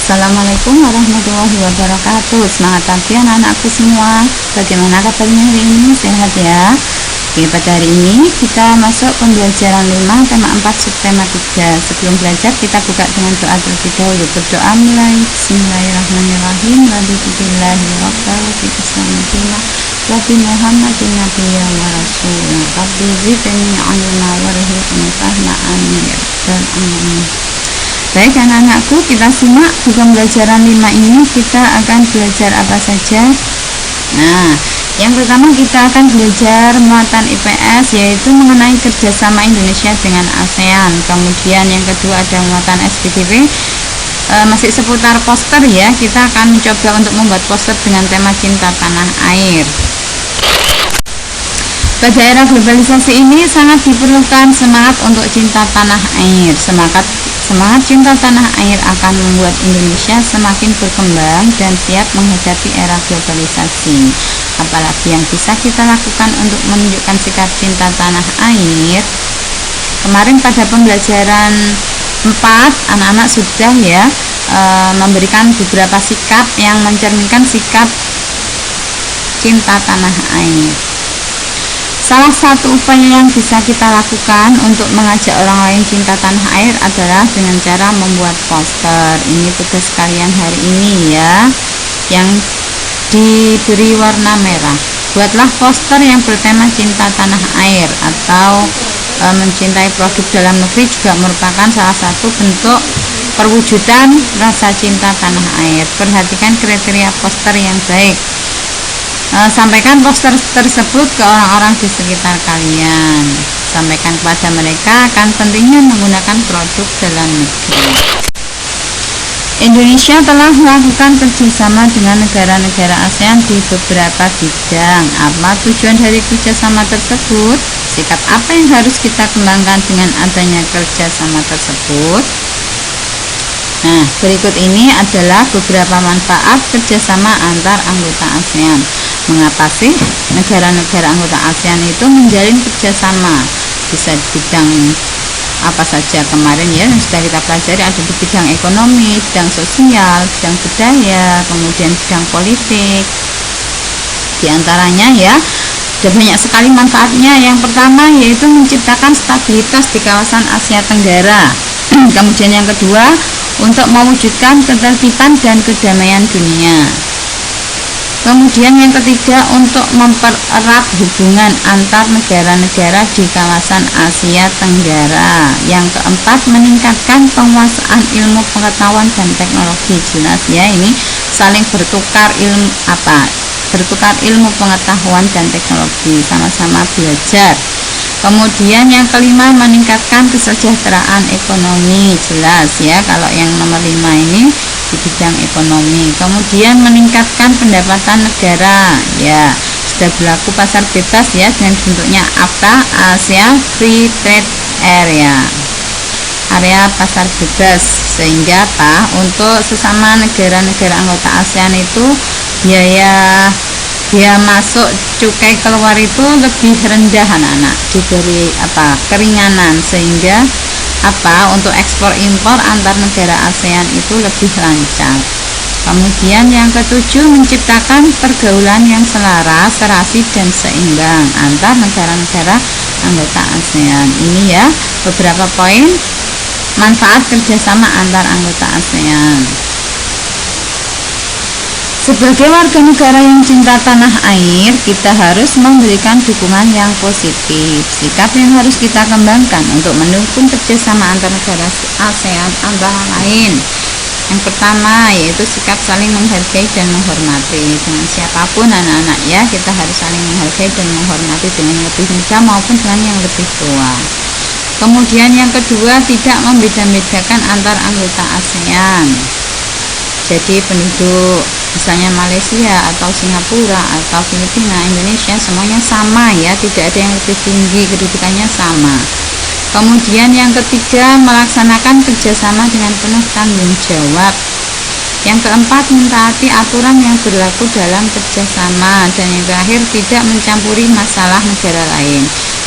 Assalamualaikum warahmatullahi wabarakatuh. Semangat pagi anak-anakku semua. Bagaimana kabarnya hari ini? Sehat ya? Oke, pada hari ini kita masuk pembelajaran 5 tema 4 subtema 3. Sebelum belajar kita buka dengan doa terlebih dahulu. Berdoa mulai. Bismillahirrahmanirrahim. Rabbi Islamina Rabbi Muhammadin Nabiyya wa Rasulullah Rabbi zidni ilma warzuqni fahma amin ya rabbal alamin. Baik anak-anakku, kita simak di pembelajaran 5 ini kita akan belajar apa saja. Nah, yang pertama kita akan belajar muatan IPS, yaitu mengenai kerjasama Indonesia dengan ASEAN. Kemudian yang kedua ada muatan SPTP, masih seputar poster ya. Kita akan mencoba untuk membuat poster dengan tema cinta tanah air. Pada era globalisasi ini sangat diperlukan semangat untuk cinta tanah air. Semangat cinta tanah air akan membuat Indonesia semakin berkembang dan siap menghadapi era globalisasi. Apalagi yang bisa kita lakukan untuk menunjukkan sikap cinta tanah air. Kemarin pada pembelajaran 4 anak-anak sudah ya memberikan beberapa sikap yang mencerminkan sikap cinta tanah air. Salah satu upaya yang bisa kita lakukan untuk mengajak orang lain cinta tanah air adalah dengan cara membuat poster. Ini tugas kalian hari ini ya, yang diberi warna merah. Buatlah poster yang bertema cinta tanah air atau mencintai produk dalam negeri juga merupakan salah satu bentuk perwujudan rasa cinta tanah air. Perhatikan kriteria poster yang baik. Sampaikan poster tersebut ke orang-orang di sekitar kalian. Sampaikan kepada mereka akan pentingnya menggunakan produk dalam negeri. Indonesia telah melakukan kerjasama dengan negara-negara ASEAN di beberapa bidang. Apa tujuan dari kerjasama tersebut? Sikap apa yang harus kita kembangkan dengan adanya kerjasama tersebut? Nah, berikut ini adalah beberapa manfaat kerjasama antar anggota ASEAN. Mengapa sih negara-negara anggota ASEAN itu menjalin kerjasama? Bisa di bidang apa saja kemarin ya yang sudah kita pelajari, ada di bidang ekonomi, bidang sosial, bidang budaya, kemudian bidang politik. Di antaranya ya, ada banyak sekali manfaatnya. Yang pertama yaitu menciptakan stabilitas di kawasan Asia Tenggara. Kemudian yang kedua, untuk mewujudkan ketertiban dan kedamaian dunia. Kemudian yang ketiga, untuk mempererat hubungan antar negara-negara di kawasan Asia Tenggara. Yang keempat, meningkatkan penguasaan ilmu pengetahuan dan teknologi. Jelas ya, ini saling bertukar ilmu pengetahuan dan teknologi, sama-sama belajar. Kemudian yang kelima, meningkatkan kesejahteraan ekonomi. Jelas ya, kalau yang nomor 5 ini di bidang ekonomi. Kemudian meningkatkan pendapatan negara. Ya, sudah berlaku pasar bebas ya dengan bentuknya AFTA, Asia Free Trade Area. Area pasar bebas, sehingga untuk sesama negara-negara anggota ASEAN itu biaya masuk cukai keluar itu lebih rendah, anak-anak diberi keringanan, sehingga untuk ekspor impor antar negara ASEAN itu lebih lancar. Kemudian yang ketujuh, menciptakan pergaulan yang selaras, serasi dan seimbang antar negara-negara anggota ASEAN. Ini ya beberapa poin manfaat kerjasama antar anggota ASEAN. Sebagai warga negara yang cinta tanah air, kita harus memberikan dukungan yang positif. Sikap yang harus kita kembangkan untuk mendukung kerjasama antar negara ASEAN antara lain. Yang pertama yaitu sikap saling menghargai dan menghormati. Dengan siapapun anak-anak ya, kita harus saling menghargai dan menghormati, dengan yang lebih muda maupun dengan yang lebih tua. Kemudian yang kedua, tidak membeda-bedakan antar anggota ASEAN. Jadi penduduk misalnya Malaysia atau Singapura atau Filipina, Indonesia, semuanya sama ya, tidak ada yang lebih tinggi, kedudukannya sama. Kemudian yang ketiga, melaksanakan kerjasama dengan penuh tanggung jawab. Yang keempat, mentaati aturan yang berlaku dalam kerjasama. Dan yang terakhir, tidak mencampuri masalah negara lain.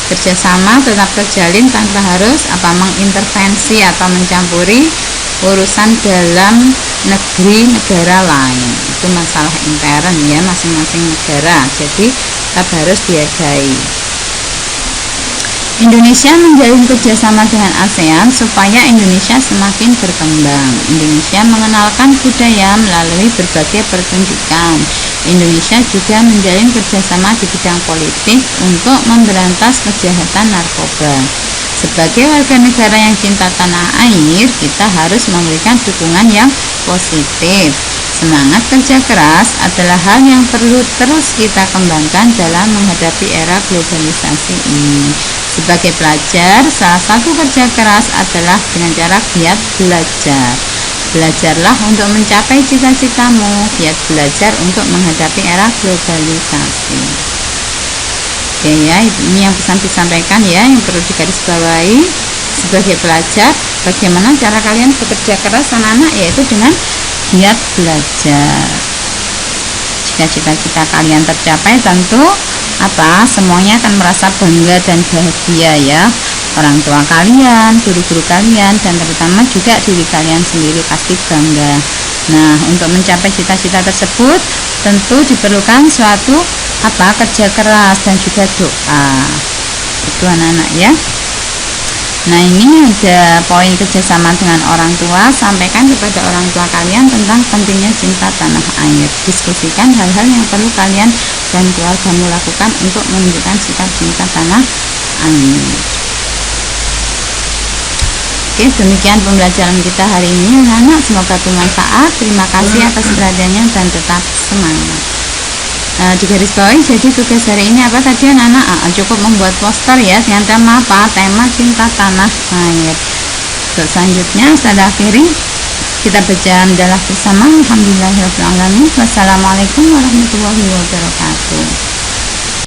Kerjasama tetap terjalin tanpa harus mengintervensi atau mencampuri urusan dalam negara lain. Itu masalah intern ya, masing-masing negara, jadi tetap harus dihargai. Indonesia menjalin kerjasama dengan ASEAN supaya Indonesia semakin berkembang. Indonesia mengenalkan budaya melalui berbagai pertunjukan. Indonesia juga menjalin kerjasama di bidang politik untuk memberantas kejahatan narkoba. Sebagai warga negara yang cinta tanah air, kita harus memberikan dukungan yang positif. Semangat kerja keras adalah hal yang perlu terus kita kembangkan dalam menghadapi era globalisasi ini. Sebagai pelajar, salah satu kerja keras adalah dengan cara giat belajar. Belajarlah untuk mencapai cita-citamu, giat belajar untuk menghadapi era globalisasi. Oke ya, ini yang pesan disampaikan ya, yang perlu digarisbawahi sebagai pelajar. Bagaimana cara kalian bekerja keras anak-anak, yaitu dengan giat belajar. Jika cita-cita kalian tercapai, tentu semuanya akan merasa bangga dan bahagia ya. Orang tua kalian, guru-guru kalian, dan terutama juga diri kalian sendiri pasti bangga. Nah, untuk mencapai cita-cita tersebut tentu diperlukan suatu kerja keras dan juga doa. Itu anak-anak ya. Nah, ini ada poin kerjasama dengan orang tua. Sampaikan kepada orang tua kalian tentang pentingnya cinta tanah air. Diskusikan hal-hal yang perlu kalian dan keluargamu lakukan untuk menunjukkan sikap cinta tanah air. Oke, demikian pembelajaran kita hari ini anak-anak. Semoga bermanfaat. Terima kasih atas perhatiannya dan tetap semangat. Di garis bawah, jadi tugas hari ini apa tadi anak-anak? Cukup membuat poster ya dengan tema tema cinta tanah air. Untuk selanjutnya saya akhiri, kita baca hamdalah bersama. Alhamdulillahirabbil alamin. Wassalamualaikum warahmatullahi wabarakatuh.